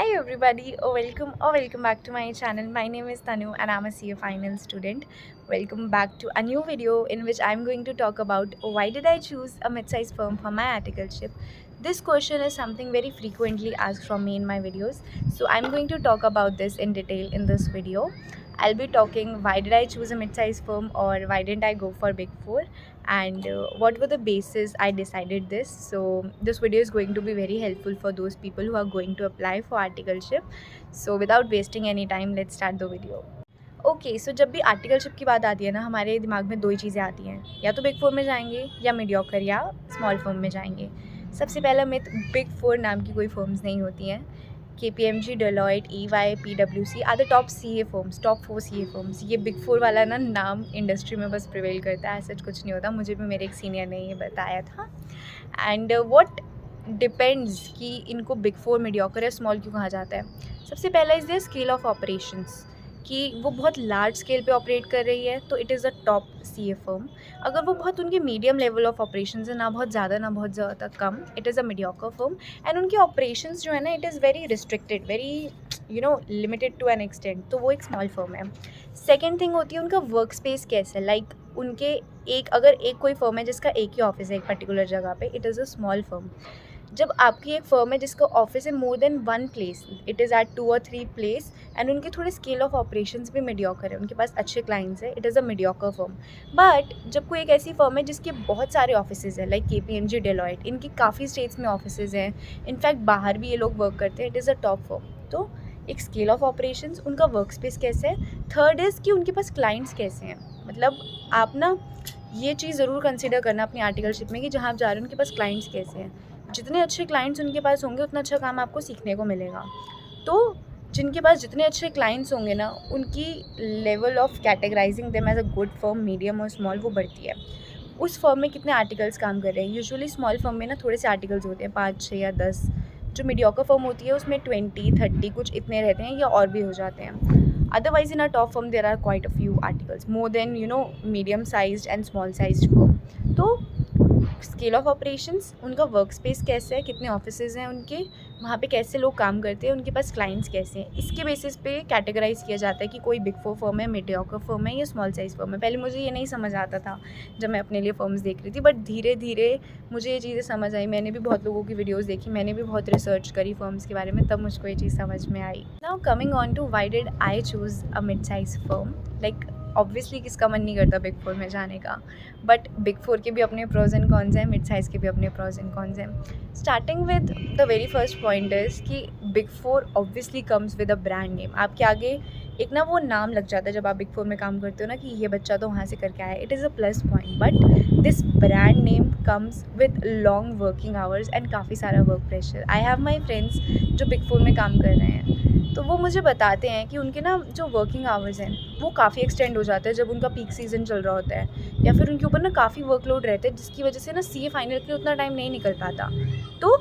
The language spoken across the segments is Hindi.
Hi everybody, welcome back to my channel. My name is Tanu and I'm a CA final student. Welcome back to a new video in which I'm going to talk about why did I choose a mid-sized firm for my articleship. This question is something very frequently asked from me in my videos. So I'm going to talk about this in detail in this video. I'll be talking why did I choose a mid-sized firm or why didn't I go for Big 4 and what were the basis I decided this. So this video is going to be very helpful for those people who are going to apply for articleship. So without wasting any time, let's start the video. Okay so जब भी आर्टिकलशिप की बात आती है ना, हमारे दिमाग में दो ही चीज़ें आती हैं, या तो बिग फोर में जाएंगे या मीडियोकर या स्मॉल फर्म में जाएंगे. सबसे पहला मिथ, बिग फोर नाम की कोई फर्म्स नहीं होती हैं. KPMG, Deloitte, EY, PwC are the top CA firms, top 4 CA firms. ये बिग फोर वाला ना नाम इंडस्ट्री में बस प्रिवेल करता है, सच कुछ नहीं होता. मुझे भी मेरे एक सीनियर ने ये बताया था. एंड वॉट डिपेंड्स कि इनको बिग फोर, मीडियोकर या स्मॉल क्यों कहा जाता है. सबसे पहला is the scale of operations, कि वो बहुत लार्ज स्केल पे ऑपरेट कर रही है तो it is a top CA firm. अगर वो बहुत उनके मीडियम लेवल ऑफ ऑपरेशंस है, ना बहुत ज़्यादा ना बहुत ज़्यादा कम, it is a mediocre firm. And उनके ऑपरेशंस जो है ना, it is very restricted, very limited to an extent, तो वो एक स्मॉल फर्म है. सेकेंड थिंग होती है उनका वर्क स्पेस कैसा है. लाइक उनके अगर एक कोई फर्म है जिसका एक ही ऑफिस है एक पर्टिकुलर जगह पे, it is a small firm. जब आपकी एक फर्म है जिसका ऑफिस है more than one place, it is at 2 और 3 प्लेस, एंड उनके थोड़े स्केल ऑफ ऑपरेशंस भी मीडियोकर है, उनके पास अच्छे क्लाइंट्स है, it is a mediocre firm. But जब कोई एक ऐसी फर्म है जिसके बहुत सारे ऑफिसेज हैं, लाइक KPMG, डेलॉयट, इनकी काफ़ी स्टेट्स में ऑफिसेज हैं, इनफैक्ट बाहर भी ये लोग वर्क करते हैं, it is a top firm. तो एक स्केल ऑफ ऑपरेशंस, उनका वर्क स्पेस कैसे है. थर्ड इज़ कि उनके पास क्लाइंट्स कैसे हैं. मतलब आप ना ये चीज़ ज़रूर कंसिडर करना अपनी आर्टिकलशिप में कि जहाँ आप जा रहे हो उनके पास क्लाइंट्स कैसे हैं. जितने अच्छे क्लाइंट्स उनके पास होंगे उतना अच्छा काम आपको सीखने को मिलेगा. तो जिनके पास जितने अच्छे क्लाइंट्स होंगे ना, उनकी level of categorising them as a good firm, medium और स्मॉल वो बढ़ती है. उस फर्म में कितने आर्टिकल्स काम कर रहे हैं. यूजुअली स्मॉल फर्म में ना थोड़े से आर्टिकल्स होते हैं, 5, 6 या 10. जो मीडियोकर फर्म होती है उसमें 20, 30 कुछ इतने रहते हैं या और भी हो जाते हैं. Otherwise in a top firm there are quite a few articles, more than medium sized and small sized firm. तो स्केल ऑफ ऑपरेशंस, उनका वर्क स्पेस कैसे है, कितने ऑफिसेज हैं उनके, वहाँ पे कैसे लोग काम करते हैं, उनके पास क्लाइंट्स कैसे हैं, इसके बेसिस पे कैटेगराइज किया जाता है कि कोई बिग फोर फर्म है, मीडियोकर फर्म है या स्मॉल साइज फर्म है. पहले मुझे ये नहीं समझ आता था जब मैं अपने लिए फर्म्स देख रही थी, बट धीरे धीरे मुझे ये चीज़ें समझ आई. मैंने भी बहुत लोगों की वीडियोज़ देखी, मैंने भी बहुत रिसर्च करी फर्म्स के बारे में, तब मुझको ये चीज़ समझ में आई. Now coming on to why did I choose a mid size firm. Like obviously किसका मन नहीं करता बिग फोर में जाने का, बट बिग फोर के भी अपने प्रोज एंड कॉन्स हैं, मिड साइज़ के भी अपने प्रोज एंड कॉन्स हैं. Starting with the very first point is कि big four obviously comes with a brand name. आपके आगे एक ना वो नाम लग जाता है जब आप बिग फोर में काम करते हो ना, कि ये बच्चा तो वहाँ से करके आया है. It is a plus point, but this brand name comes with long working hours and काफ़ी सारा work pressure. I have my friends जो बिग फोर में काम कर रहे हैं, तो वो मुझे बताते हैं कि उनके ना जो वर्किंग आवर्स हैं वो काफ़ी एक्सटेंड हो जाते हैं जब उनका पीक सीज़न चल रहा होता है, या फिर उनके ऊपर ना काफ़ी वर्कलोड रहता है, जिसकी वजह से ना CA फाइनल के लिए उतना टाइम नहीं निकल पाता. तो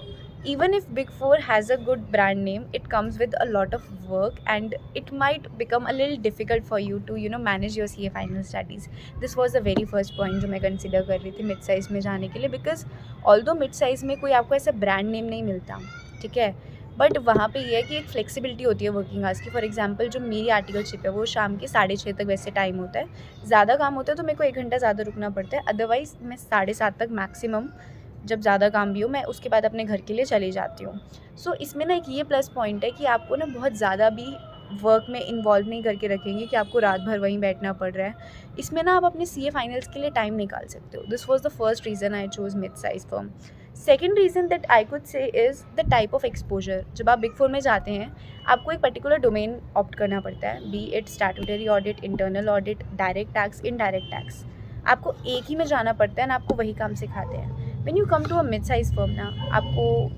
even if big four has a good brand name, it comes with a lot of work and it might become a little difficult for you to manage your CA final studies. This was the very first point जो मैं consider कर रही थी mid size में जाने के लिए, because although mid size में कोई आपको ऐसा brand name नहीं मिलता, ठीक है, बट वहाँ पे ये है कि एक फ्लेक्सिबिलिटी होती है वर्किंग आवर्स की. फॉर एग्जांपल जो मेरी आर्टिकलशिप है वो शाम के 6:30 तक वैसे टाइम होता है. ज़्यादा काम होता है तो मेरे को 1 घंटा ज़्यादा रुकना पड़ता है, अदरवाइज़ मैं 7:30 तक मैक्सिमम, जब ज़्यादा काम भी हो, मैं उसके बाद अपने घर के लिए चली जाती हूँ. सो इसमें ना एक ये प्लस पॉइंट है कि आपको ना बहुत ज़्यादा भी वर्क में इन्वॉल्व नहीं करके रखेंगे कि आपको रात भर वहीं बैठना पड़ रहा है. इसमें ना आप अपने CA फाइनल्स के लिए टाइम निकाल सकते हो. This was the first reason I choose mid size firm. Second reason that I could say is the type of exposure. जब आप बिग फोर में जाते हैं आपको एक पर्टिकुलर डोमेन ऑप्ट करना पड़ता है, B it statutory audit, internal audit, direct tax, indirect tax. आपको एक ही में जाना पड़ता है ना, आपको वही काम सिखाते हैं. When you come to a mid size firm ना, आपको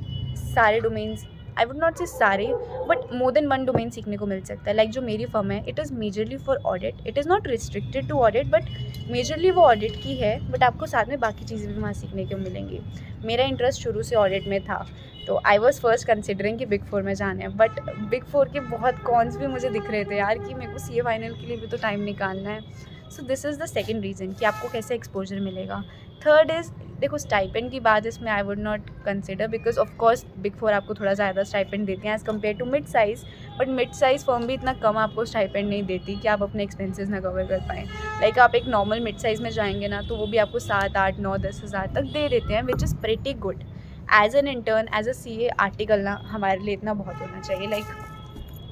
सारे domains, I would not say सारे, but more than one domain सीखने को मिल सकता है. लाइक जो मेरी फर्म है, it is majorly for audit. It is not restricted to audit, but majorly वो ऑडिट की है, बट आपको साथ में बाकी चीज़ें भी वहाँ सीखने को मिलेंगी. मेरा इंटरेस्ट शुरू से ऑडिट में था, तो आई वॉज फर्स्ट कंसिडरिंग कि बिग फोर में जाना है, बट बिग फोर के बहुत कॉन्स भी मुझे दिख रहे थे यार, कि मेरे को CA फाइनल के लिए भी तो टाइम निकालना है. So this is the second reason कि आपको कैसे एक्सपोजर मिलेगा. थर्ड इज़ देखो स्टाइपेंड की बात इसमें I would not consider, because of course big four आपको थोड़ा ज़्यादा स्टाइपेंड देते हैं as compare to mid size, but mid size firm भी इतना कम आपको स्टाइपेंड नहीं देती कि आप अपने एक्सपेंसेस ना कवर कर पाएँ। लाइक आप एक नॉर्मल मिड साइज़ में जाएंगे ना, तो वो भी आपको 7, 8, 9, 10 हज़ार तक दे देते हैं, which is pretty good. As an intern, as a CA article ना, हमारे लिए इतना बहुत होना चाहिए। लाइक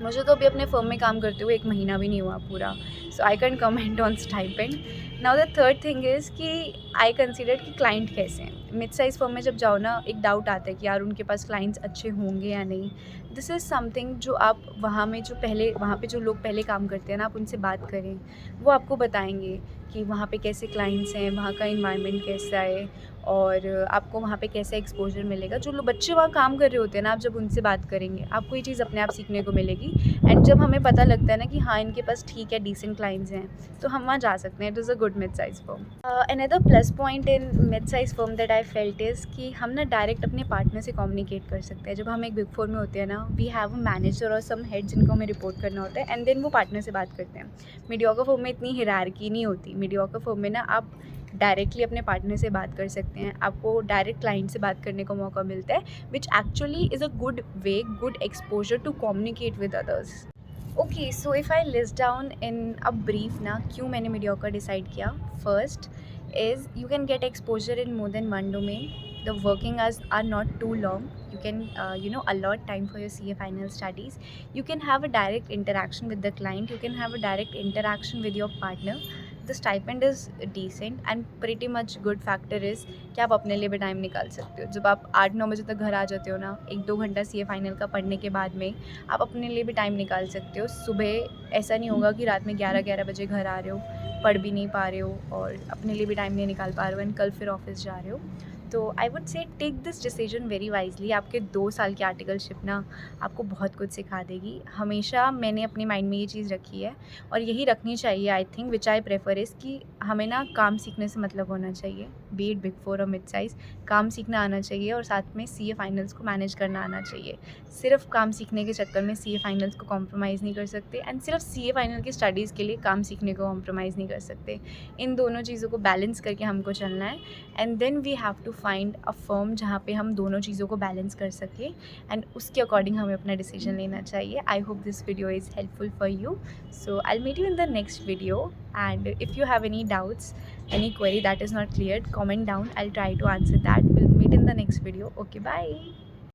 मुझे तो अभी अपने फर्म में काम करते हुए 1 महीना भी नहीं हुआ पूरा, so I can comment on stipend. Now the third thing is कि आई कंसिडर कि क्लाइंट कैसे हैं। मिड साइज़ फर्म में जब जाओ ना, एक डाउट आता है कि यार उनके पास क्लाइंट्स अच्छे होंगे या नहीं। दिस इज़ समथिंग जो आप वहाँ पे जो लोग पहले काम करते हैं ना, आप उनसे बात करें, वो आपको बताएंगे कि वहाँ पे कैसे क्लाइंट्स हैं, वहाँ का इन्वायरमेंट कैसा है, और आपको वहाँ पे कैसा एक्सपोजर मिलेगा। जो लोग बच्चे वहाँ काम कर रहे होते हैं ना, आप जब उनसे बात करेंगे, आपको ये चीज़ अपने आप सीखने को मिलेगी। एंड जब हमें पता लगता है ना कि हाँ, इनके पास ठीक है, डिसेंट क्लाइंट्स हैं, तो हम वहाँ जा सकते हैं। It is a good mid size firm. Another plus point in mid size firm that I felt is कि हम ना डायरेक्ट अपने पार्टनर से कम्युनिकेट कर सकते हैं। जब हम एक बिग फोर में होते हैं ना, वी हैव अ मैनेजर और सम हेड जिनको हमें रिपोर्ट करना होता है, एंड देन वो पार्टनर से बात करते हैं। मीडियोकर फर्म में इतनी हिरार्की नहीं होती। मीडियोकर फर्म में ना आप डायरेक्टली अपने पार्टनर से बात कर सकते हैं, आपको डायरेक्ट क्लाइंट से बात करने का मौका मिलता है, which actually is a good way, good exposure to communicate with others. Okay, so if I list down in a brief ना, क्यों मैंने मीडियोकर डिसाइड किया। First is you can get exposure in more than one domain, the working hours are not too long, you can allot time for your CA final studies, you can have a direct interaction with the client, you can have a direct interaction with your partner, the stipend is decent, and pretty much good factor is कि आप अपने लिए भी टाइम निकाल सकते हो। जब आप 8-9 बजे तक घर आ जाते हो ना, 1-2 घंटा CA फाइनल का पढ़ने के बाद में आप अपने लिए भी टाइम निकाल सकते हो। सुबह ऐसा नहीं होगा कि रात में 11-11 बजे घर आ रहे हो, पढ़ भी नहीं पा रहे हो और अपने लिए भी टाइम नहीं निकाल पा रहे हो, एंड कल फिर ऑफिस जा रहे हो। तो I would say take this decision very wisely. आपके 2 साल की आर्टिकलशिप ना आपको बहुत कुछ सिखा देगी। हमेशा मैंने अपने माइंड में ये चीज़ रखी है, और यही रखनी चाहिए I think, which I prefer is कि हमें ना काम सीखने से मतलब होना चाहिए, बी इट बिग फोर और मिड साइज़। काम सीखना आना चाहिए और साथ में CA फाइनल्स को मैनेज करना आना चाहिए। सिर्फ काम सीखने के चक्कर में CA फाइनल्स को कॉम्प्रोमाइज़ नहीं कर सकते, एंड सिर्फ CA फाइनल की स्टडीज़ के लिए काम सीखने को कॉम्प्रोमाइज़ नहीं कर सकते। इन दोनों चीज़ों को बैलेंस करके हमको चलना है, and then we have to find a firm जहाँ पे हम दोनों चीज़ों को बैलेंस कर सकें, एंड उसके अकॉर्डिंग हमें अपना डिसीजन लेना चाहिए। I hope this video is helpful for you, so I will meet you in the next video, and if you have any doubts, any query that is not cleared, comment down, I'll try to answer that. We'll meet in the next video. Okay, bye.